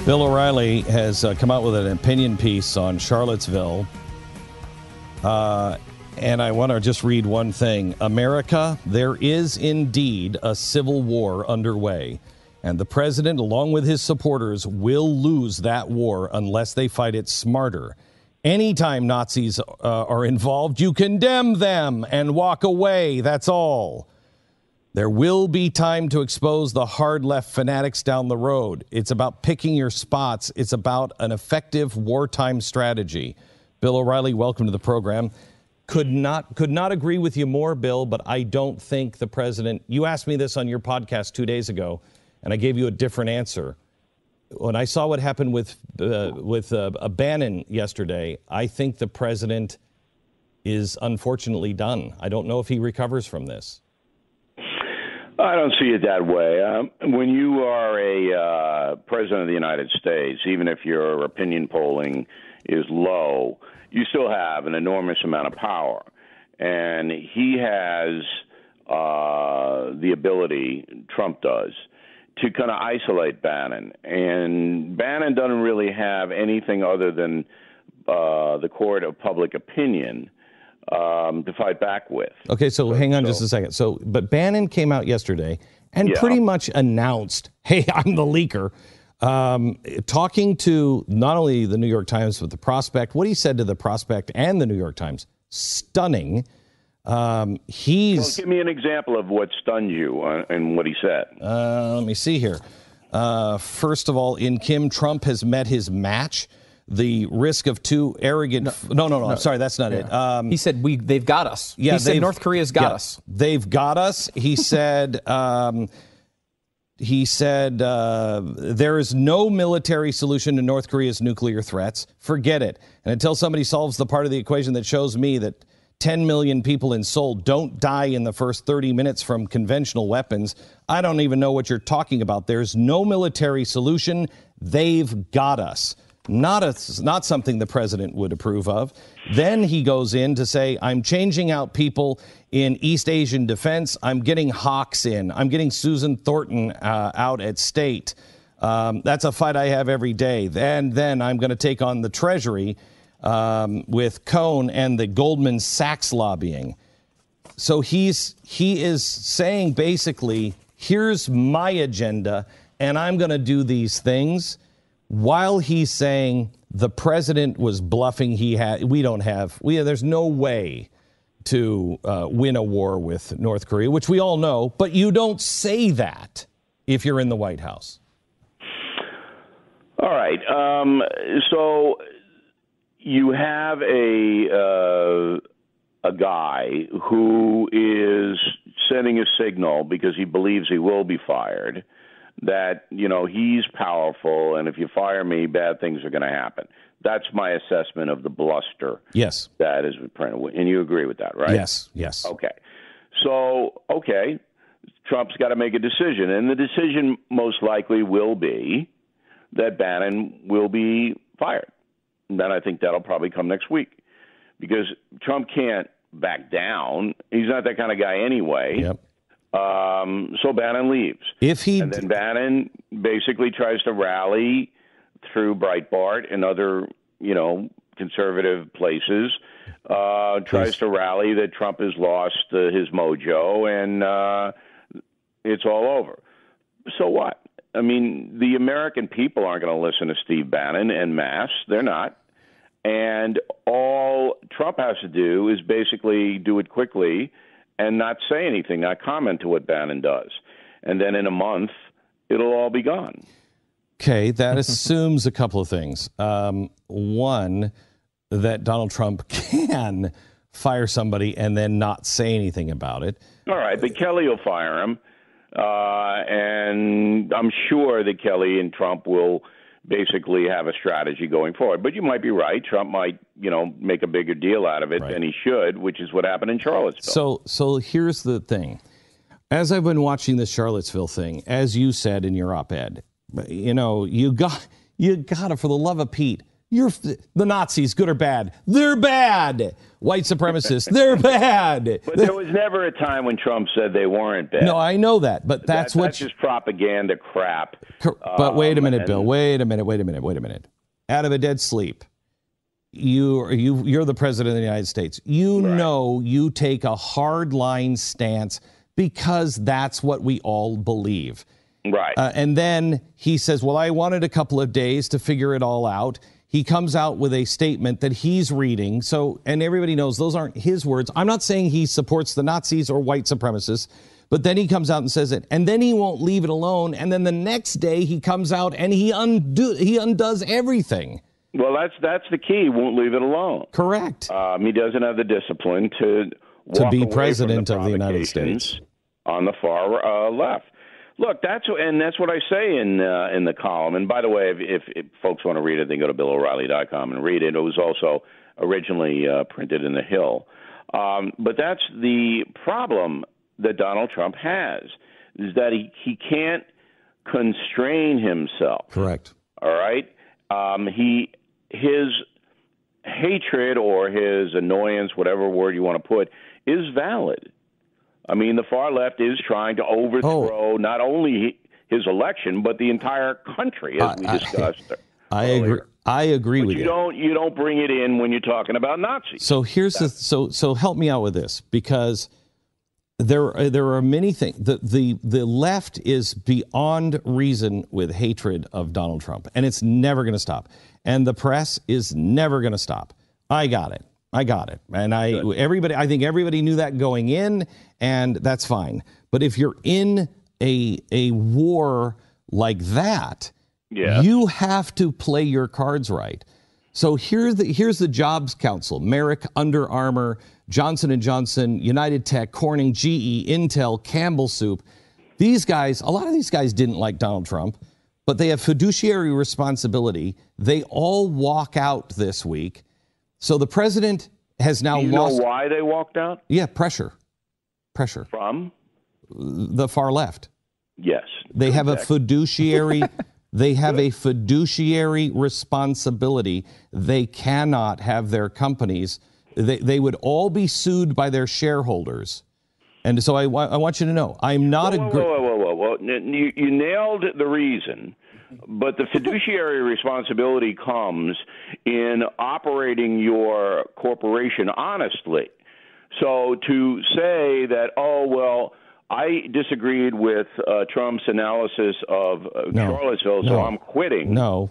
Bill O'Reilly has come out with an opinion piece on Charlottesville. And I want to just read one thing. America, there is indeed a civil war underway. And the president, along with his supporters, will lose that war unless they fight it smarter. Anytime Nazis are involved, you condemn them and walk away. That's all. There will be time to expose the hard left fanatics down the road. It's about picking your spots. It's about an effective wartime strategy. Bill O'Reilly, welcome to the program. Could not agree with you more, Bill, but I don't think the president, you asked me this on your podcast 2 days ago, and I gave you a different answer. When I saw what happened with Bannon yesterday, I think the president is unfortunately done. I don't know if he recovers from this. I don't see it that way. When you are a president of the United States, even if your opinion polling is low, you still have an enormous amount of power. And he has the ability, Trump does, to kind of isolate Bannon. And Bannon doesn't really have anything other than the court of public opinion to fight back with. Okay, so hang on just a second. But Bannon came out yesterday and pretty much announced, hey, I'm the leaker, talking to not only the New York Times, but the Prospect. What he said to the Prospect and the New York Times, stunning. Well, give me an example of what stunned you and what he said. Let me see here. First of all, in Kim, Trump has met his match. The risk of too arrogant. No. Sorry, that's not it. He said they've got us. Yeah, he said North Korea's got us. They've got us. He said. There is no military solution to North Korea's nuclear threats. Forget it. And until somebody solves the part of the equation that shows me that 10 million people in Seoul don't die in the first 30 minutes from conventional weapons, I don't even know what you're talking about. There's no military solution. They've got us. Not something the president would approve of. Then he goes in to say, I'm changing out people in East Asian defense. I'm getting Hawks in. I'm getting Susan Thornton out at State. That's a fight I have every day. And then I'm going to take on the Treasury with Cohn and the Goldman Sachs lobbying. So he is saying basically, here's my agenda, and I'm going to do these things. While he's saying the president was bluffing, there's no way to win a war with North Korea, which we all know, but you don't say that if you're in the White House. All right. So you have a guy who is sending a signal because he believes he will be fired, that, he's powerful, and if you fire me, bad things are going to happen. That's my assessment of the bluster. Yes. That is printed. And you agree with that, right? Yes. Okay. So, Trump's got to make a decision, and the decision most likely will be that Bannon will be fired. And then I think that'll probably come next week, because Trump can't back down. He's not that kind of guy anyway. Yep. So Bannon leaves. And then Bannon basically tries to rally through Breitbart and other, conservative places, tries to rally that Trump has lost his mojo, and it's all over. So what? I mean, the American people aren't going to listen to Steve Bannon en masse. They're not. And all Trump has to do is basically do it quickly and not say anything, not comment to what Bannon does. And then in a month, it'll all be gone. Okay, that assumes a couple of things. One, that Donald Trump can fire somebody and then not say anything about it. All right, but Kelly will fire him. And I'm sure that Kelly and Trump will basically have a strategy going forward. But you might be right. Trump might, make a bigger deal out of it than he should, which is what happened in Charlottesville. So here's the thing. As I've been watching this Charlottesville thing, as you said in your op-ed, you got to, for the love of Pete, The Nazis, good or bad? They're bad. White supremacists, they're bad. But there was never a time when Trump said they weren't bad. No, I know that, but that's just propaganda crap. But wait a minute, Bill. Wait a minute. Out of a dead sleep. You're the president of the United States. You know you take a hard line stance because that's what we all believe. Right. And then he says, well, I wanted a couple of days to figure it all out. He comes out with a statement that he's reading. So, and everybody knows those aren't his words. I'm not saying he supports the Nazis or white supremacists, but then he comes out and says it. And then he won't leave it alone. And then the next day he comes out and he undoes everything. Well, that's the key. He won't leave it alone. Correct. He doesn't have the discipline to be president of the United States on the far left. Look, that's what I say in the column. And by the way, if folks want to read it, they go to BillO'Reilly.com and read it. It was also originally printed in The Hill. But that's the problem that Donald Trump has, is that he can't constrain himself. Correct. All right? His hatred or his annoyance, whatever word you want to put, is valid. I mean, the far left is trying to overthrow not only his election, but the entire country, as we discussed. I agree. I agree with you. You don't bring it in when you're talking about Nazis. So so help me out with this, because there are many things. The left is beyond reason with hatred of Donald Trump, and it's never going to stop. And the press is never going to stop. I got it. And I think everybody knew that going in, and that's fine. But if you're in a war like that, you have to play your cards right. So here's the Jobs Council: Merrick, Under Armour, Johnson & Johnson, United Tech, Corning, GE, Intel, Campbell Soup. These guys, a lot of these guys didn't like Donald Trump, but they have fiduciary responsibility. They all walk out this week. So the president has now lost. Do you know why they walked out? Yeah, pressure. From? The far left. Yes. They have a fiduciary. They have a fiduciary responsibility. They cannot have their companies. They would all be sued by their shareholders. And so I want you to know, I'm not Whoa. You nailed the reason. But the fiduciary responsibility comes in operating your corporation honestly. So to say that, I disagreed with Trump's analysis of Charlottesville, so I'm quitting. No.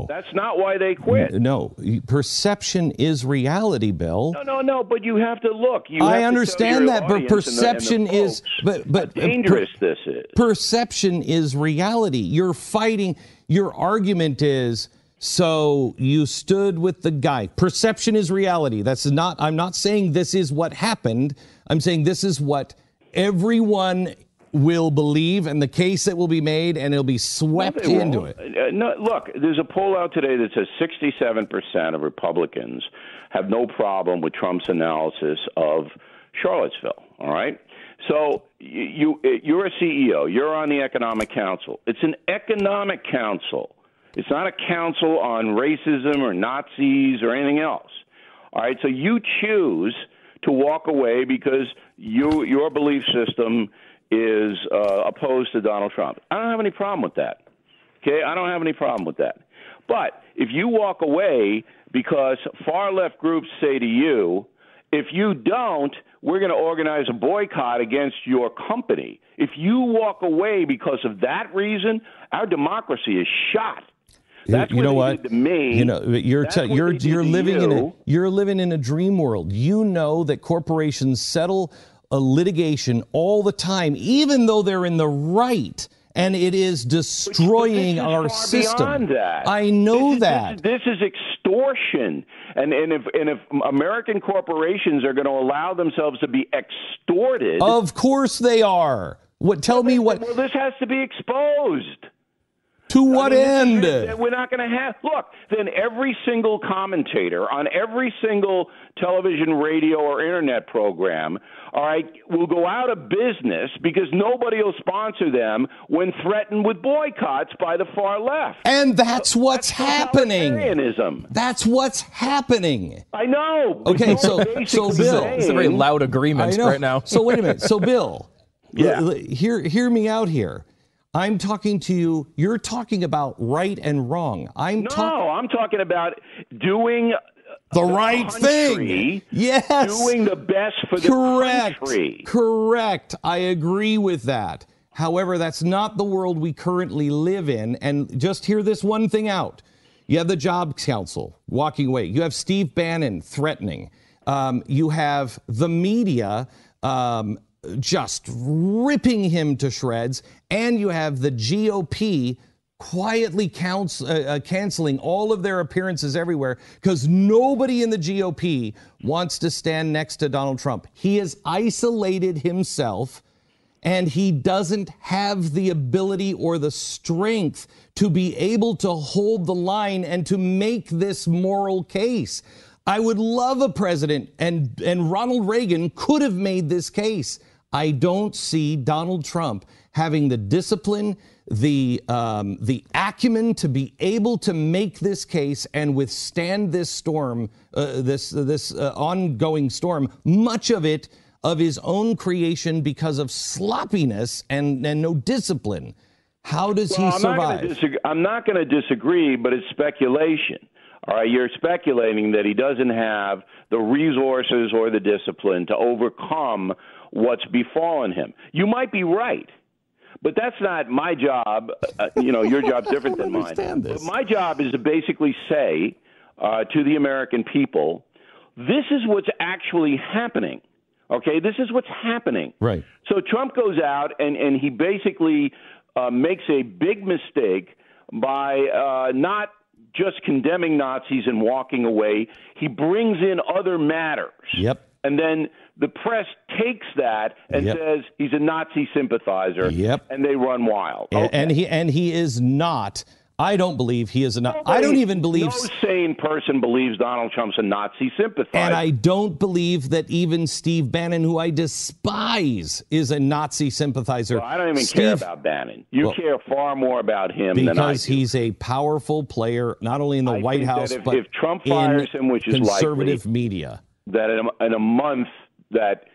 That's not why they quit. No. Perception is reality, Bill. No, but you have to look. I understand that, but perception is... But dangerous this is. Perception is reality. You're fighting... Your argument is, so you stood with the guy. Perception is reality. I'm not saying this is what happened. I'm saying this is what everyone will believe, and the case that will be made, and it'll be swept into it. No, look, there's a poll out today that says 67% of Republicans have no problem with Trump's analysis of Charlottesville. All right? So you're a CEO. You're on the Economic Council. It's an economic council. It's not a council on racism or Nazis or anything else. All right? So you choose to walk away because your belief system is opposed to Donald Trump. I don't have any problem with that. Okay? I don't have any problem with that. But if you walk away because far-left groups say to you, if you don't, we're going to organize a boycott against your company. If you walk away because of that reason, our democracy is shot. That's you know what what? They did to me. You know, you're living in a dream world. You know that corporations settle a litigation all the time, even though they're in the right. And it is destroying our system. That. I know that. This is extortion. And if American corporations are going to allow themselves to be extorted. Of course they are. Well, this has to be exposed. To what end? We're not going to have. Look, then every single commentator on every single television, radio, or internet program, all right, will go out of business because nobody will sponsor them when threatened with boycotts by the far left. And that's what's happening. That's what's happening. I know. Okay, so Bill, it's a very loud agreement right now. So wait a minute. So Bill, yeah. hear me out here. I'm talking to you. You're talking about right and wrong. I'm talking about doing the right thing. Yes. Doing the best for the country. Correct. I agree with that. However, that's not the world we currently live in. And just hear this one thing out. You have the Jobs Council walking away. You have Steve Bannon threatening. You have the media just ripping him to shreds, and you have the GOP quietly canceling all of their appearances everywhere because nobody in the GOP wants to stand next to Donald Trump. He has isolated himself, and he doesn't have the ability or the strength to be able to hold the line and to make this moral case. I would love a president, and Ronald Reagan could have made this case. I don't see Donald Trump having the discipline, the acumen to be able to make this case and withstand this storm, this ongoing storm, much of it of his own creation because of sloppiness and no discipline. How does he survive? I'm not going to disagree, but it's speculation. All right, you're speculating that he doesn't have the resources or the discipline to overcome what's befallen him. You might be right, but that's not my job. Your job's different than mine. But my job is to basically say to the American people, this is what's actually happening. Okay, this is what's happening. Right. So Trump goes out and he basically makes a big mistake by not just condemning Nazis and walking away. He brings in other matters. Yep. And then the press takes that and says he's a Nazi sympathizer. Yep. And they run wild. Okay. And he is not. I don't believe he is a Nazi. I don't even believe. No sane person believes Donald Trump's a Nazi sympathizer. And I don't believe that even Steve Bannon, who I despise, is a Nazi sympathizer. Well, I don't even care about Bannon. You care far more about him than I do. Because he's a powerful player, not only in the White House, but if Trump fires him, which is conservative likely, media, that in a month that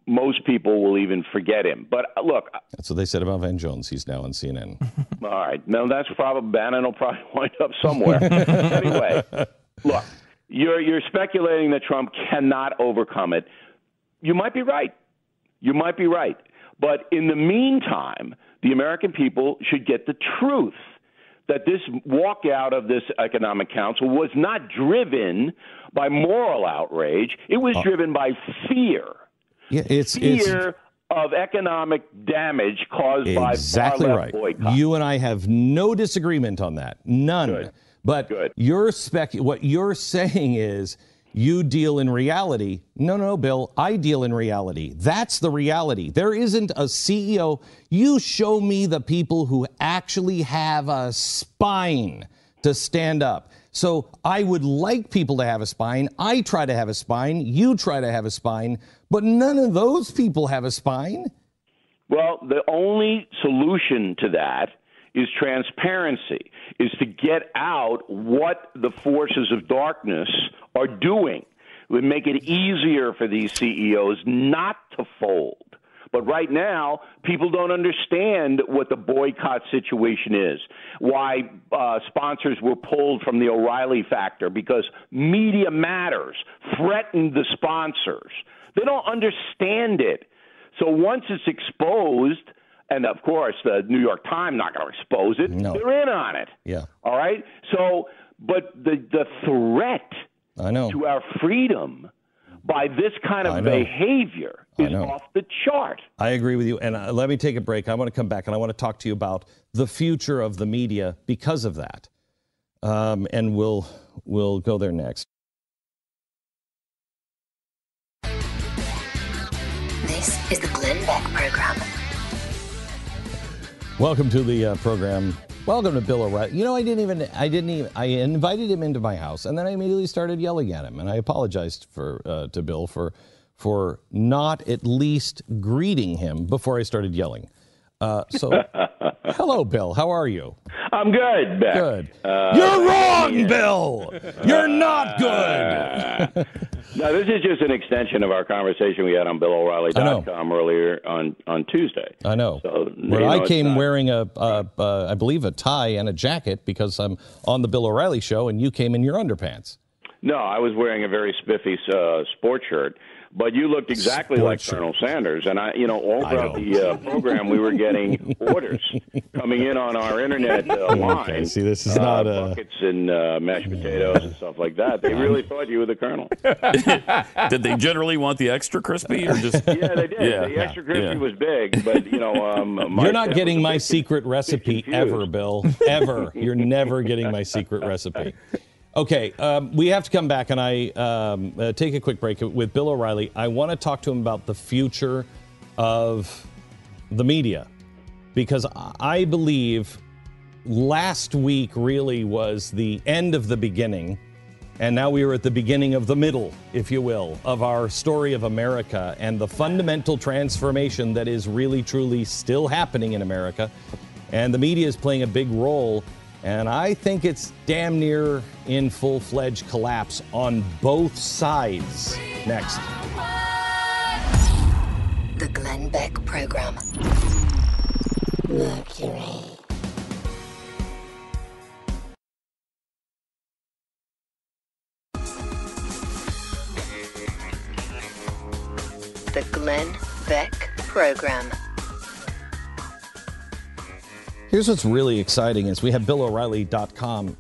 most people will even forget him. But look, that's what they said about Van Jones. He's now on CNN. All right. No, that's probably Bannon will probably wind up somewhere. Anyway, look, you're speculating that Trump cannot overcome it. You might be right. You might be right. But in the meantime, the American people should get the truth that this walkout of this economic council was not driven by moral outrage. It was driven by fear. Yeah, fear of economic damage caused by far-left boycott. You and I have no disagreement on that. None. Good. But Good. What you're saying is you deal in reality. No, Bill, I deal in reality. That's the reality. There isn't a CEO. You show me the people who actually have a spine to stand up. So I would like people to have a spine. I try to have a spine. You try to have a spine. But none of those people have a spine. Well, the only solution to that is transparency, is to get out what the forces of darkness are doing. It would make it easier for these CEOs not to fold. But right now, people don't understand what the boycott situation is, why sponsors were pulled from the O'Reilly factor because Media Matters threatened the sponsors. They don't understand it. So once it's exposed, and of course the New York Times not going to expose it, they're in on it. Yeah. All right? So, but the threat to our freedom by this kind of behavior is off the chart. I agree with you. And let me take a break. I want to come back and I want to talk to you about the future of the media because of that. And we'll go there next. This is the Glenn Beck Program. Welcome to the program. Welcome to Bill O'Reilly. You know, I invited him into my house, and then I immediately started yelling at him, and I apologized to Bill for not at least greeting him before I started yelling. Hello, Bill. How are you? I'm good, Beck. Good. You're wrong, Bill. You're not good. No, this is just an extension of our conversation we had on BillO'Reilly.com earlier on Tuesday. I know. So, I came wearing I believe a tie and a jacket because I'm on the Bill O'Reilly show, and you came in your underpants. No, I was wearing a very spiffy sports shirt. But you looked exactly like Colonel Sanders, and all throughout the program we were getting orders coming in on our internet line. Okay, see, this is not buckets and mashed potatoes and stuff like that. They really thought you were the Colonel. Did they generally want the extra crispy, or just? Yeah, they did. Yeah, the extra crispy was big, but you're not getting my secret recipe ever, Bill. Ever. You're never getting my secret recipe. Okay, we have to come back, and I take a quick break with Bill O'Reilly. I want to talk to him about the future of the media, because I believe last week really was the end of the beginning, and now we are at the beginning of the middle, if you will, of our story of America and the fundamental transformation that is really, truly still happening in America, and the media is playing a big role. And I think it's damn near in full-fledged collapse on both sides. Next. The Glenn Beck Program. Mercury. The Glenn Beck Program. Here's what's really exciting is we have BillO'Reilly.com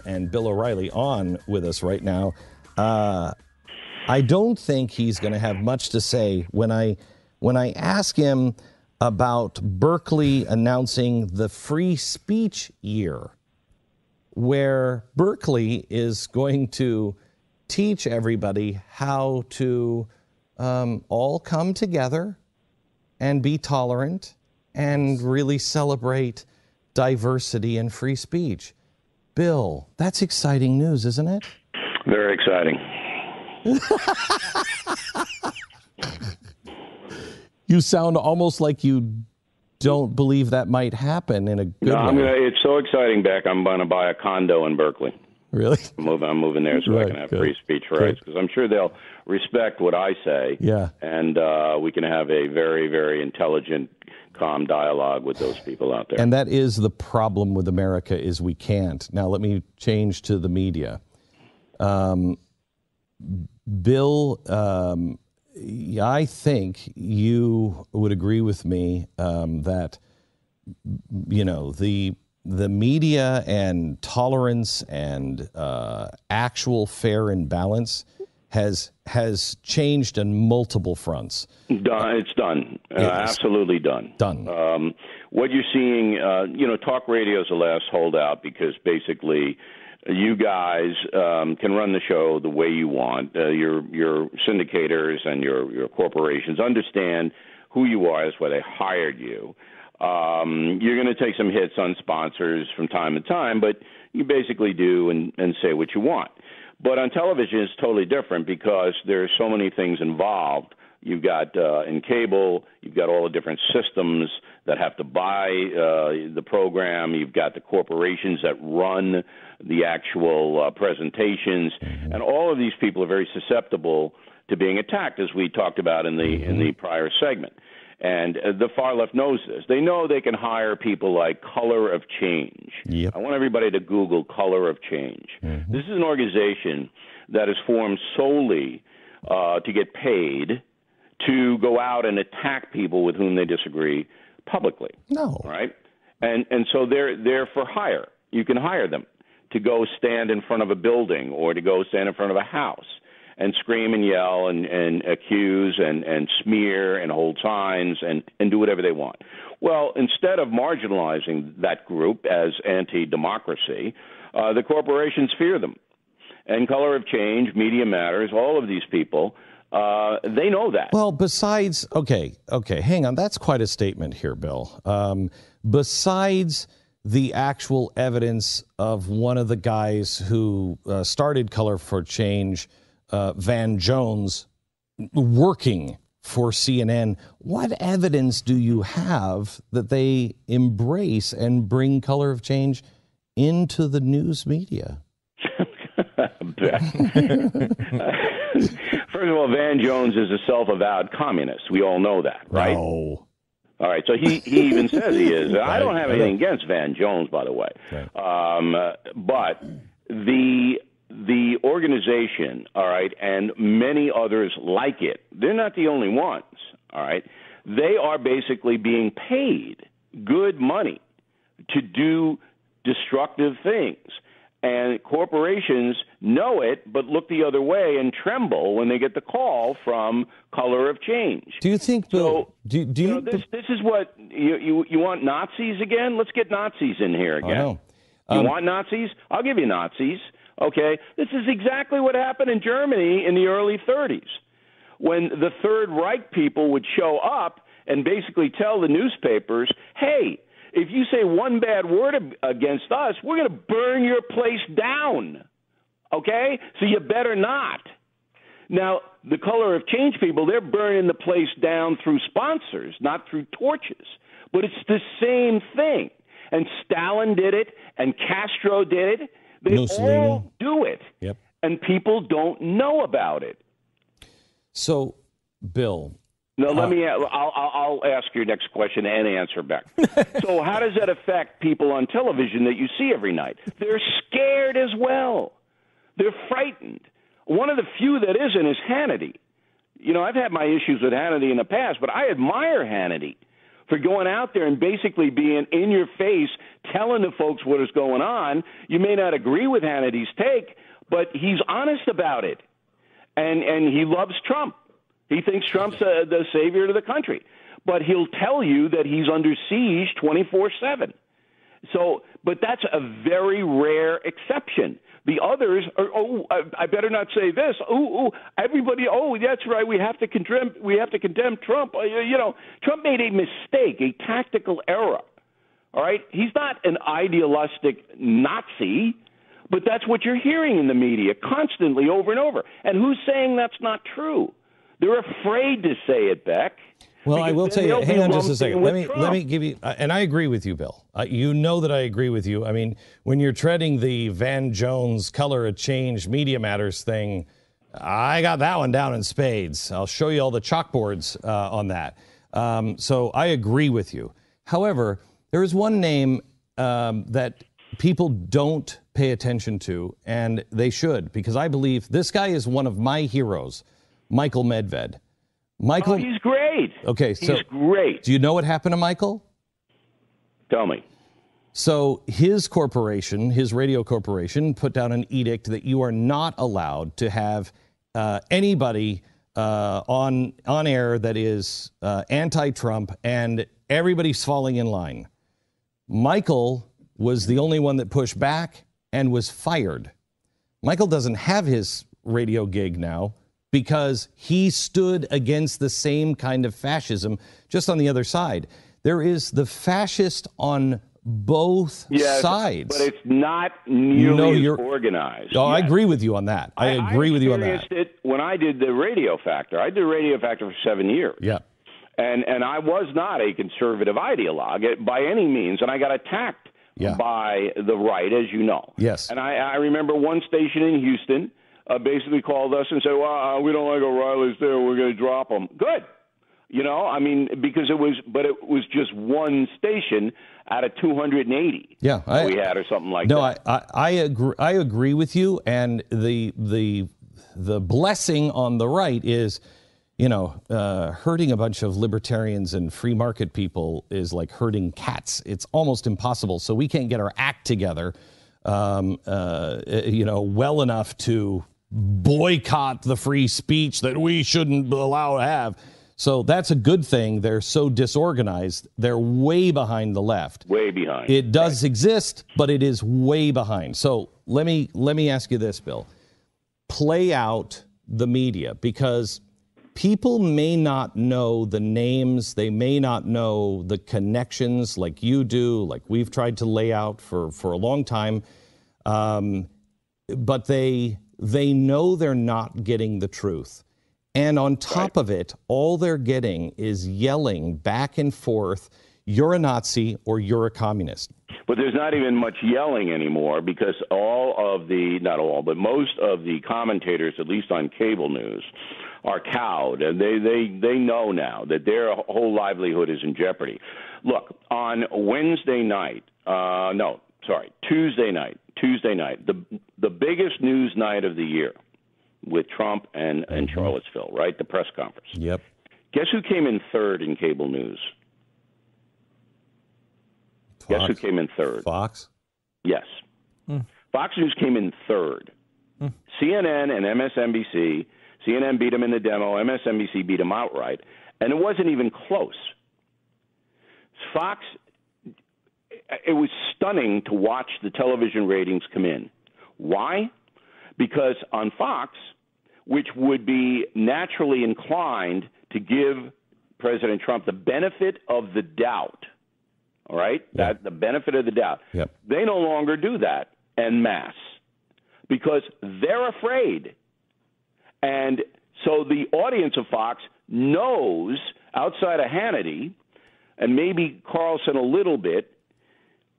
and Bill O'Reilly on with us right now. I don't think he's going to have much to say when I ask him about Berkeley announcing the free speech year, where Berkeley is going to teach everybody how to all come together and be tolerant and really celebrate diversity and free speech. Bill, that's exciting news, isn't it? Very exciting. You sound almost like you don't believe that might happen in a good way. It's so exciting, Beck. I'm going to buy a condo in Berkeley. Really? I'm moving there so I can have free speech rights, because I'm sure they'll respect what I say. Yeah. And we can have a very, very intelligent, calm dialogue with those people out there. And that is the problem with America, is we can't. Now, let me change to the media. Bill, I think you would agree with me that, the media and tolerance and actual fair and balance has changed on multiple fronts. It's done. Absolutely done. Done. What you're seeing, talk radio is the last holdout, because basically you guys can run the show the way you want. Your syndicators and your corporations understand who you are. That's why they hired you. You're going to take some hits on sponsors from time to time, but you basically do and say what you want. But on television, it's totally different, because there's so many things involved. You've got in cable, you've got all the different systems that have to buy the program. You've got the corporations that run the actual presentations, and all of these people are very susceptible to being attacked, as we talked about in the prior segment. And the far left knows this. They know they can hire people like Color of Change. Yep. I want everybody to Google Color of Change. Mm-hmm. This is an organization that is formed solely to get paid to go out and attack people with whom they disagree publicly. No. Right? And so they're for hire. You can hire them to go stand in front of a building or to go stand in front of a house and scream and yell and accuse and smear and hold signs and do whatever they want. Well, instead of marginalizing that group as anti-democracy, the corporations fear them. And Color of Change, Media Matters, all of these people, they know that. Well, besides, okay, hang on. That's quite a statement here, Bill. Besides the actual evidence of one of the guys who started Color for Change, Van Jones, working for CNN. What evidence do you have that they embrace and bring Color of Change into the news media? First of all, Van Jones is a self-avowed communist. We all know that, right? No. All right, so he even says he is. I don't have anything against Van Jones, by the way. Right. But the organization, all right, and many others like it, they're not the only ones, all right? They are basically being paid good money to do destructive things. And corporations know it, but look the other way and tremble when they get the call from Color of Change. Do you think, Bill? So, do you? This is what you want Nazis again? Let's get Nazis in here again. I know. You want Nazis? I'll give you Nazis. Okay, this is exactly what happened in Germany in the early 30s, when the Third Reich people would show up and basically tell the newspapers, "Hey, if you say one bad word against us, we're going to burn your place down, okay? So you better not." Now, the Color of Change people, they're burning the place down through sponsors, not through torches. But it's the same thing. And Stalin did it, and Castro did it. They all do it. Yep. And people don't know about it. So, Bill... No, I'll ask your next question and answer, Beck. So how does that affect people on television that you see every night? They're scared as well. They're frightened. One of the few that isn't is Hannity. You know, I've had my issues with Hannity in the past, but I admire Hannity for going out there and basically being in your face, telling the folks what is going on. You may not agree with Hannity's take, but he's honest about it. And he loves Trump. He thinks Trump's the savior of the country. But he'll tell you that he's under siege 24/7. So, but that's a very rare exception. The others are, I better not say this. Everybody, that's right, we have to condemn Trump. Trump made a mistake, a tactical error. All right? He's not an idealistic Nazi, but that's what you're hearing in the media constantly over and over. And who's saying that's not true? They're afraid to say it, Beck. Well, I will tell you, hang on just a second. Let me give you, and I agree with you, Bill. You know that I agree with you. I mean, when you're treading the Van Jones Color of Change Media Matters thing, I got that one down in spades. I'll show you all the chalkboards on that. So I agree with you. However, there is one name that people don't pay attention to, and they should, because I believe this guy is one of my heroes. Michael Medved. Michael, he's great. Okay, so he's great. Do you know what happened to Michael? Tell me. So his corporation, his radio corporation, put down an edict that you are not allowed to have anybody on air that is anti-Trump, and everybody's falling in line. Michael was the only one that pushed back and was fired. Michael doesn't have his radio gig now, because he stood against the same kind of fascism just on the other side. There is the fascist on both sides. But it's not nearly as organized. Oh, I agree with you on that. I agree with you on that. I experienced it when I did the Radio Factor. I did Radio Factor for 7 years. Yeah. And I was not a conservative ideologue by any means, and I got attacked by the right, as you know. Yes. And I remember one station in Houston basically called us and said, well, we don't like O'Reilly's there, we're going to drop them. Good. Because it was just one station out of 280 we had or something like that. No, I agree with you, and the blessing on the right is, hurting a bunch of libertarians and free market people is like hurting cats. It's almost impossible. So we can't get our act together, well enough to boycott the free speech that we shouldn't allow to have. So that's a good thing. They're so disorganized. They're way behind the left. Way behind. It does exist, but it is way behind. So let me ask you this, Bill. Play out the media, because people may not know the names, they may not know the connections like you do, like we've tried to lay out for a long time, but they know they're not getting the truth. And on top of it, all they're getting is yelling back and forth, you're a Nazi or you're a communist. But there's not even much yelling anymore because not all, but most of the commentators, at least on cable news, are cowed, and they know now that their whole livelihood is in jeopardy. Look, on Tuesday night, the biggest news night of the year with Trump and Charlottesville, right? The press conference. Yep. Guess who came in third in cable news? Fox. Guess who came in third? Fox? Yes. Fox News came in third. CNN and MSNBC. CNN beat them in the demo. MSNBC beat them outright. And it wasn't even close. Fox, it was stunning to watch the television ratings come in. Why? Because on Fox, which would be naturally inclined to give President Trump the benefit of the doubt, all right? Yep. The benefit of the doubt. Yep. They no longer do that en masse because they're afraid. And so the audience of Fox knows, outside of Hannity and maybe Carlson a little bit,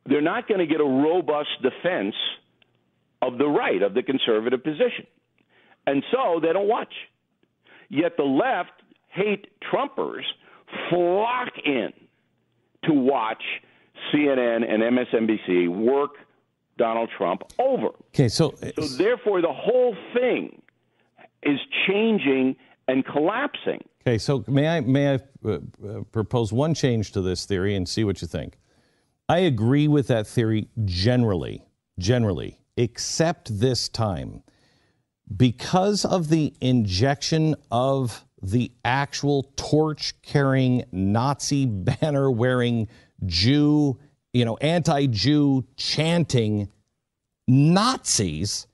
they're not going to get a robust defense of the right, of the conservative position. And so they don't watch. Yet the left hate Trumpers flock in to watch CNN and MSNBC work Donald Trump over. Okay, so therefore the whole thing is changing and collapsing. Okay, so may I propose one change to this theory and see what you think? I agree with that theory generally, except this time. Because of the injection of the actual torch-carrying, Nazi banner-wearing Jew, anti-Jew chanting Nazis,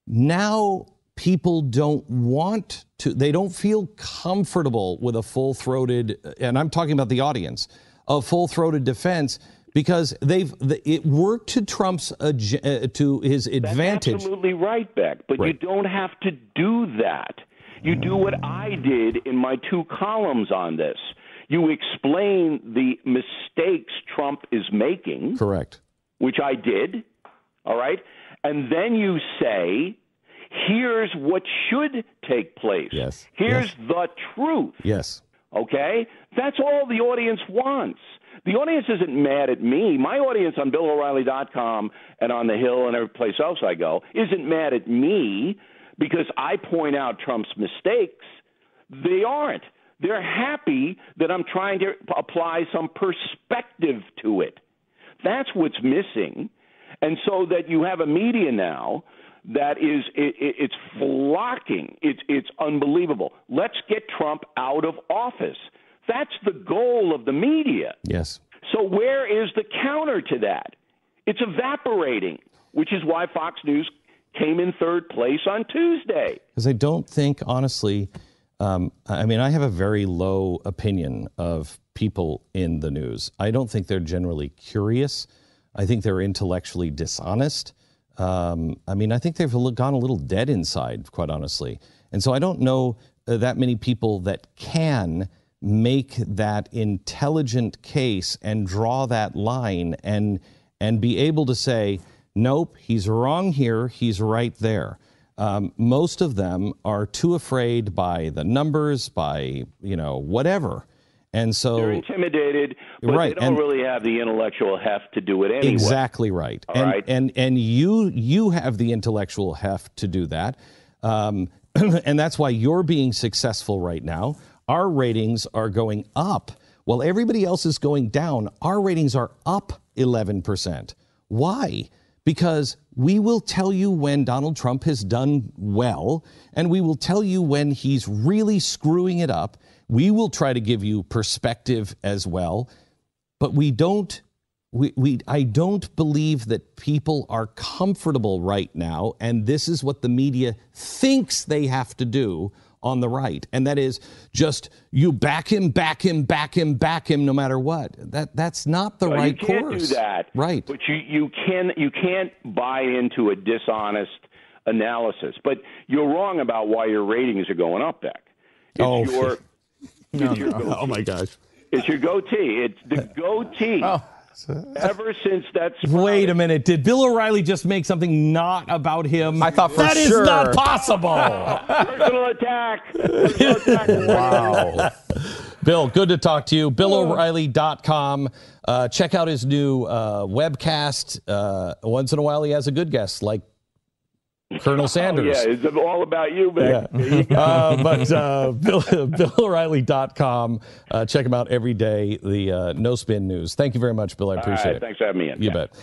now people don't want to, they don't feel comfortable with a full-throated, and I'm talking about the audience, a full-throated defense because it worked to Trump's to his advantage. That's absolutely right, Beck. But right. You don't have to do that. You do what I did in my 2 columns on this. You explain the mistakes Trump is making. Correct. Which I did. All right. And then you say, here's what should take place. Yes. Here's the truth. Yes. Okay? That's all the audience wants. The audience isn't mad at me. My audience on BillO'Reilly.com and on the Hill and every place else I go isn't mad at me because I point out Trump's mistakes. They aren't. They're happy that I'm trying to apply some perspective to it. That's what's missing. And so that you have a media now that is it's flocking. It's unbelievable. Let's get Trump out of office. That's the goal of the media. Yes. So where is the counter to that? It's evaporating, which is why Fox News came in third place on Tuesday. Because I don't think, honestly, I have a very low opinion of people in the news. I don't think they're generally curious. I think they're intellectually dishonest. I think they've gone a little dead inside, quite honestly. And so I don't know that many people that can make that intelligent case and draw that line and be able to say, nope, he's wrong here, he's right there. Most of them are too afraid by the numbers, by, whatever. And so they're intimidated, but right, they don't really have the intellectual heft to do it anyway. Exactly right. All right. And you have the intellectual heft to do that. And that's why you're being successful right now. Our ratings are going up. While everybody else is going down, our ratings are up 11%. Why? Because we will tell you when Donald Trump has done well, and we will tell you when he's really screwing it up. We will try to give you perspective as well, but I don't believe that people are comfortable right now, and this is what the media thinks they have to do on the right, and that is just you back him, no matter what. That's not the right course. You can't do that, right? But you can't buy into a dishonest analysis. But you're wrong about why your ratings are going up, Beck. Oh my gosh! It's your goatee. It's the goatee. Oh. Ever since that's wait a minute, did Bill O'Reilly just make something not about him? I thought for that sure. That is not possible. Personal attack. Wow. Bill, good to talk to you. BillO'Reilly.com. Check out his new webcast. Once in a while, he has a good guest like Colonel Sanders. Yeah, it's all about you, man. Yeah. BillO'Reilly.com. Check him out every day. The No Spin News. Thank you very much, Bill. I appreciate it. Thanks for having me in. You bet.